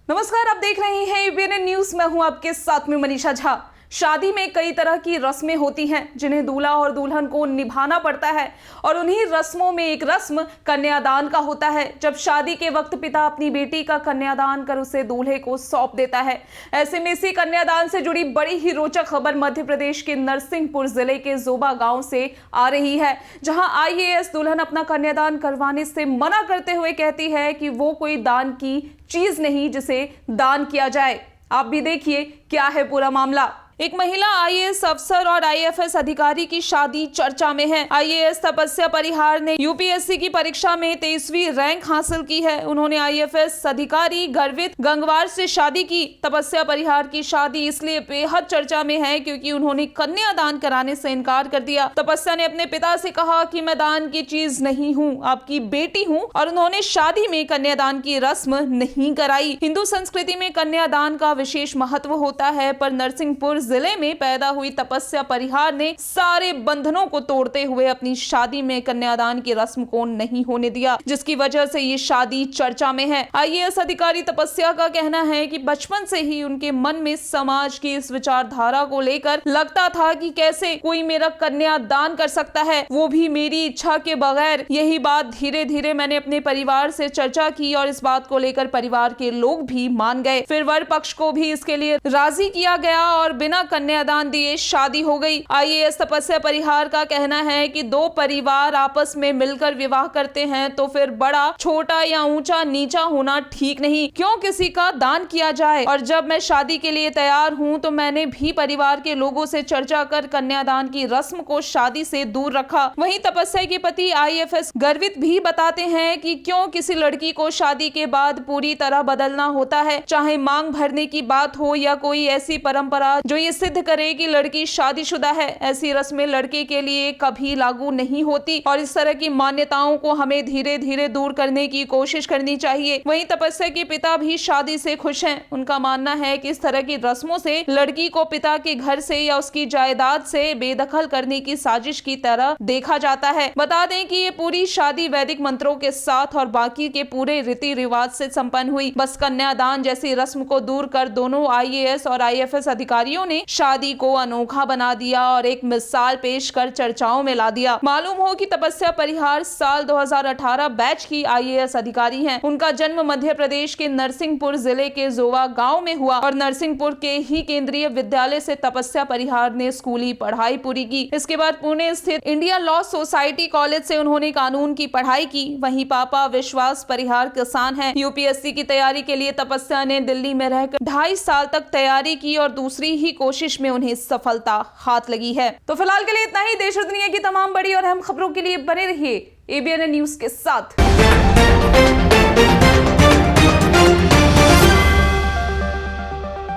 नमस्कार, आप देख रहे हैं एबीएन न्यूज। मैं हूं आपके साथ में मनीषा झा। शादी में कई तरह की रस्में होती हैं जिन्हें दूल्हा और दुल्हन को निभाना पड़ता है और उन्हीं रस्मों में एक रस्म कन्यादान का होता है। जब शादी के वक्त पिता अपनी बेटी का कन्यादान कर उसे दूल्हे को सौंप देता है। ऐसे में इसी कन्यादान से जुड़ी बड़ी ही रोचक खबर मध्य प्रदेश के नरसिंहपुर जिले के जोबा गांव से आ रही है, जहां आईएएस दुल्हन अपना कन्यादान करवाने से मना करते हुए कहती है कि वो कोई दान की चीज नहीं जिसे दान किया जाए। आप भी देखिए क्या है पूरा मामला। एक महिला आईएएस अफसर और आईएफएस अधिकारी की शादी चर्चा में है। आईएएस तपस्या परिहार ने यूपीएससी की परीक्षा में 23वीं रैंक हासिल की है। उन्होंने आईएफएस अधिकारी गर्वित गंगवार से शादी की। तपस्या परिहार की शादी इसलिए बेहद चर्चा में है क्योंकि उन्होंने कन्यादान कराने से इनकार कर दिया। तपस्या ने अपने पिता से कहा कि मैं दान की चीज नहीं हूँ, आपकी बेटी हूँ, और उन्होंने शादी में कन्यादान की रस्म नहीं कराई। हिंदू संस्कृति में कन्यादान का विशेष महत्व होता है, पर नरसिंहपुर जिले में पैदा हुई तपस्या परिहार ने सारे बंधनों को तोड़ते हुए अपनी शादी में कन्यादान की रस्म को नहीं होने दिया, जिसकी वजह से ये शादी चर्चा में है। आईएएस अधिकारी तपस्या का कहना है कि बचपन से ही उनके मन में समाज की इस विचारधारा को लेकर लगता था कि कैसे कोई मेरा कन्यादान कर सकता है, वो भी मेरी इच्छा के बगैर। यही बात धीरे धीरे मैंने अपने परिवार से चर्चा की और इस बात को लेकर परिवार के लोग भी मान गए। फिर वर पक्ष को भी इसके लिए राजी किया गया और बिना कन्यादान दिए शादी हो गई। आईएएस तपस्या परिहार का कहना है कि दो परिवार आपस में मिलकर विवाह करते हैं तो फिर बड़ा छोटा या ऊंचा नीचा होना ठीक नहीं, क्यों किसी का दान किया जाए। और जब मैं शादी के लिए तैयार हूं तो मैंने भी परिवार के लोगों से चर्चा कर कन्यादान की रस्म को शादी से दूर रखा। वहीं तपस्या के पति आईएफएस गर्वित भी बताते हैं कि क्यों किसी लड़की को शादी के बाद पूरी तरह बदलना होता है, चाहे मांग भरने की बात हो या कोई ऐसी परंपरा जो ये सिद्ध करे कि लड़की शादीशुदा है। ऐसी रस्में लड़के के लिए कभी लागू नहीं होती और इस तरह की मान्यताओं को हमें धीरे धीरे दूर करने की कोशिश करनी चाहिए। वहीं तपस्या के पिता भी शादी से खुश हैं। उनका मानना है कि इस तरह की रस्मों से लड़की को पिता के घर से या उसकी जायदाद से बेदखल करने की साजिश की तरह देखा जाता है। बता दें कि ये पूरी शादी वैदिक मंत्रों के साथ और बाकी के पूरे रीति रिवाज से संपन्न हुई। बस कन्यादान जैसी रस्म को दूर कर दोनों आईएएस और आईएफएस अधिकारियों ने शादी को अनोखा बना दिया और एक मिसाल पेश कर चर्चाओं में ला दिया। मालूम हो कि तपस्या परिहार साल 2018 बैच की आईएएस अधिकारी हैं। उनका जन्म मध्य प्रदेश के नरसिंहपुर जिले के जोवा गांव में हुआ और नरसिंहपुर के ही केंद्रीय विद्यालय से तपस्या परिहार ने स्कूली पढ़ाई पूरी की। इसके बाद पुणे स्थित इंडिया लॉ सोसाइटी कॉलेज से उन्होंने कानून की पढ़ाई की। वहीं पापा विश्वास परिहार किसान हैं। यूपीएससी की तैयारी के लिए तपस्या ने दिल्ली में रहकर 2.5 साल तक तैयारी की और दूसरी ही कोशिश में उन्हें सफलता हाथ लगी है। तो फिलहाल के लिए इतना ही। देश और दुनिया की तमाम बड़ी और अहम खबरों के लिए बने रहिए एबीएन न्यूज के साथ।